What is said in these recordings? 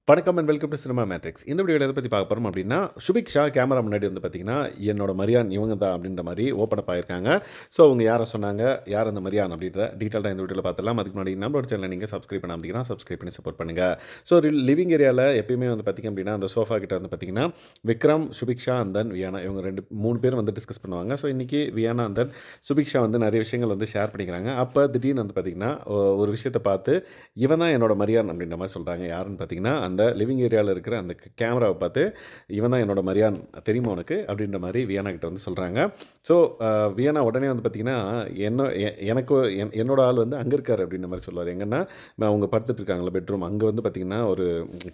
வணக்கம் and welcome to cinema matrix. இந்த வீடியோவில் எதை பற்றி பார்க்க போகிறோம் அப்படின்னா, சுபிக்ஷா கேமரா முன்னாடி வந்து பார்த்தீங்கன்னா, என்னோட மரியான் இவங்க தான் அப்படின்ற மாதிரி ஓப்பன் அப் ஆயிருக்காங்க. ஸோ அவங்க யாரை சொன்னாங்க, யார் அந்த மரியான் அப்படின்ற டீட்டெயிலாக இந்த வீடியோவில் பார்த்துலாம். அதுக்கு முன்னாடி நம்மளோட சேனலை நீங்கள் சப்ஸ்கிரைப் பண்ண அப்படின்னா சப்ஸ்கிரைப் பண்ணி சப்போர்ட் பண்ணுங்கள். ஸோ லிவிங் ஏரியாவில் எப்பயுமே வந்து பார்த்திங்க அப்படின்னா, அந்த சோஃபா கிட்ட வந்து பார்த்திங்கன்னா, விக்ரம், சுபிக்ஷா அண்ட் தென் வியானா இவங்க 3 பேர் வந்து டிஸ்கஸ் பண்ணுவாங்க. ஸோ இன்றைக்கி வியானா அண்ட் தென் சுபிக்ஷா வந்து நிறைய விஷயங்கள் வந்து ஷேர் பண்ணிக்கிறாங்க. அப்போ திடீர்னு வந்து பார்த்திங்கன்னா, ஒரு விஷயத்தை பார்த்து இவன் தான் என்னோட மரியான் அப்படின்ற மாதிரி சொல்கிறாங்க. யாருன்னு பார்த்தீங்கன்னா, அந்த லிவிங் ஏரியாவில் இருக்கிற அந்த கேமராவை பார்த்து இவன் தான் என்னோட மரியான் தெரியுமா உனக்கு அப்படின்ற மாதிரி வியானா கிட்ட வந்து சொல்கிறாங்க. ஸோ வியானா உடனே வந்து பார்த்திங்கன்னா, எனக்கு என்னோட ஆள் வந்து அங்கே இருக்கார் அப்படின்ற மாதிரி சொல்லுவார். எங்கன்னா அவங்க படுத்துட்டு இருக்காங்களா பெட்ரூம், அங்கே வந்து பார்த்திங்கன்னா ஒரு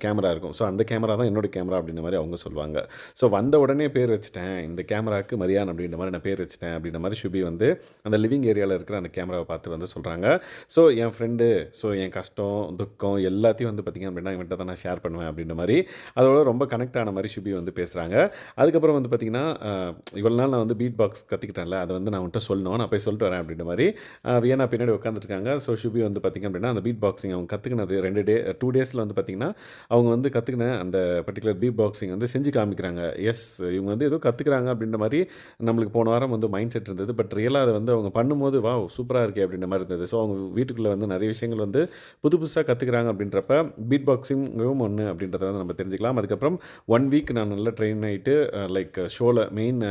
கேமரா இருக்கும். ஸோ அந்த கேமரா தான் என்னோட கேமரா அப்படின்ற மாதிரி அவங்க சொல்லுவாங்க. ஸோ வந்த உடனே பேர் வச்சுட்டேன், இந்த கேமராவுக்கு மரியான் அப்படின்ற மாதிரி நான் பேர் வச்சுட்டேன் அப்படின்ற மாதிரி சுபி வந்து அந்த லிவிங் ஏரியாவில் இருக்கிற அந்த கேமராவை பார்த்து வந்து சொல்கிறாங்க. ஸோ என் ஃப்ரெண்டு, ஸோ என் கஷ்டம் துக்கம் எல்லாத்தையும் வந்து பார்த்திங்க அப்படின்னா இவன்கிட்ட தான் நான் ஷேர் பண்ணுவேன் அப்படின்ற மாதிரி அதோட ரொம்ப கனெக்ட் ஆன மாதிரி சுபி வந்து பேசுகிறாங்க. அதுக்கப்புறம் வந்து பார்த்திங்கன்னா, இவ்வளோ நாள் நான் வந்து பீட் பாக்ஸ் கற்றுக்கிட்டேன்ல, அதை வந்து நான் வந்துட்டு சொல்லணும், நான் போய் சொல்லிட்டு வரேன் அப்படின்ற மாதிரி வியனா பின்னாடி உட்காந்துருக்காங்க. ஸோ சுபி வந்து பார்த்திங்க அப்படின்னா அந்த பீட் பாக்ஸிங் அவங்க கற்றுக்கினது 2 டேஸில் வந்து பார்த்திங்கன்னா அவங்க வந்து கற்றுக்கின அந்த பர்டிகுலர் பீட் பாக்ஸிங் வந்து செஞ்சு காமிக்கிறாங்க. எஸ், இவங்க வந்து ஏதோ கற்றுக்குறாங்க அப்படின்ற மாதிரி நம்மளுக்கு போன வாரம் வந்து மைண்ட் செட் இருந்தது. பட் ரியலாக அதை வந்து அவங்க பண்ணும்போது வாவ் சூப்பராக இருக்கே அப்படின்ற மாதிரி இருந்தது. ஸோ அவங்க வீட்டுக்குள்ளே வந்து நிறைய விஷயங்கள் வந்து புதுசாக கற்றுக்குறாங்க அப்படின்றப்ப பீட் பாக்ஸிங்கும் ஒன்று அப்படின்றத வந்து நம்ம தெரிஞ்சுக்கலாம். அதுக்கப்புறம் 1 வீக் நான் நல்லா ட்ரெயின் ஆகிட்டு லைக் மெயின்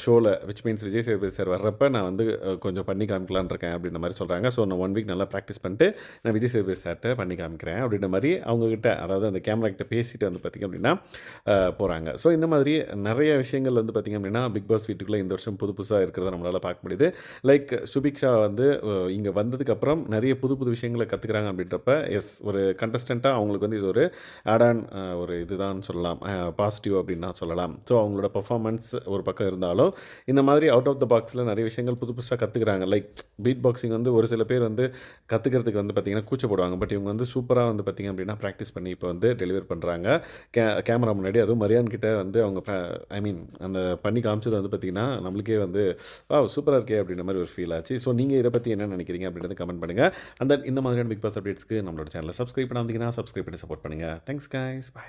ஷோவில் which means Vijay Sethupathi sir வர்றப்போ நான் வந்து கொஞ்சம் பண்ணி காமிக்கலான் இருக்கேன் அப்படின்ற மாதிரி சொல்கிறாங்க. ஸோ நான் 1 வீக் நல்லா ப்ராக்டிஸ் பண்ணிட்டு நான் விஜய் சேதுபதி சார்கிட்ட பண்ணி காமிக்கிறேன் அப்படின்ற மாதிரி அவங்கக்கிட்ட, அதாவது அந்த கேமரா கிட்ட பேசிட்டு வந்து பார்த்திங்க அப்படின்னா போகிறாங்க. ஸோ இந்த மாதிரி நிறைய விஷயங்கள் வந்து பார்த்திங்க அப்படின்னா பிக் பாஸ் வீட்டுக்குள்ளே இந்த வருஷம் புதுசாக இருக்கிறத நம்மளால் பார்க்க முடியுது. லைக் சுபிக்ஷா வந்து இங்கே வந்ததுக்கப்புறம் நிறைய புது விஷயங்களை கற்றுக்குறாங்க அப்படின்றப்ப எஸ், ஒரு கண்டஸ்டண்ட்டாக அவங்களுக்கு வந்து இது ஒரு ஆட் ஆன் ஒரு இதுதான் சொல்லலாம், பாசிட்டிவ் அப்படின்னு தான் சொல்லலாம். ஸோ அவங்களோட பர்ஃபார்மன்ஸ் ஒரு பக்கம் இருந்தாலும் இந்த மாதிரி அவுட் ஆஃப் த பாக்ஸில் நிறைய விஷயங்கள் புதுசாக கற்றுக்குறாங்க. லைக் பீட் பாக்ஸிங் வந்து ஒரு சில பேர் வந்து கற்றுக்கிறதுக்கு வந்து பார்த்திங்கன்னா கூச்சப்படுவாங்க. பட் இவங்க வந்து சூப்பராக வந்து பார்த்திங்க அப்படின்னா ப்ராக்டிஸ் பண்ணி இப்போ வந்து டெலிவர் பண்ணுறாங்க கேமரா முன்னாடி. அதுவும் மரியான் கிட்ட வந்து அவங்க அந்த பண்ணி காமிச்சது வந்து பார்த்திங்கன்னா நம்மளுக்கே வந்து சூப்பராக இருக்கே அப்படின்ற மாதிரி ஒரு ஃபீல் ஆச்சு. ஸோ நீங்கள் இதை பற்றி என்ன நினைக்கிறீங்க அப்படின்றது கமெண்ட் பண்ணுங்கள். அந்த இந்த மாதிரியான பிக் பாஸ் அப்டேட்ஸ்க்கு நம்மளோட சேனலை சப்ஸ்கிரைப் பண்ணாதீங்கன்னா சப்ஸ்கிரைப் பண்ணி சப்போர்ட் பண்ணுங்கள். Thanks guys, by.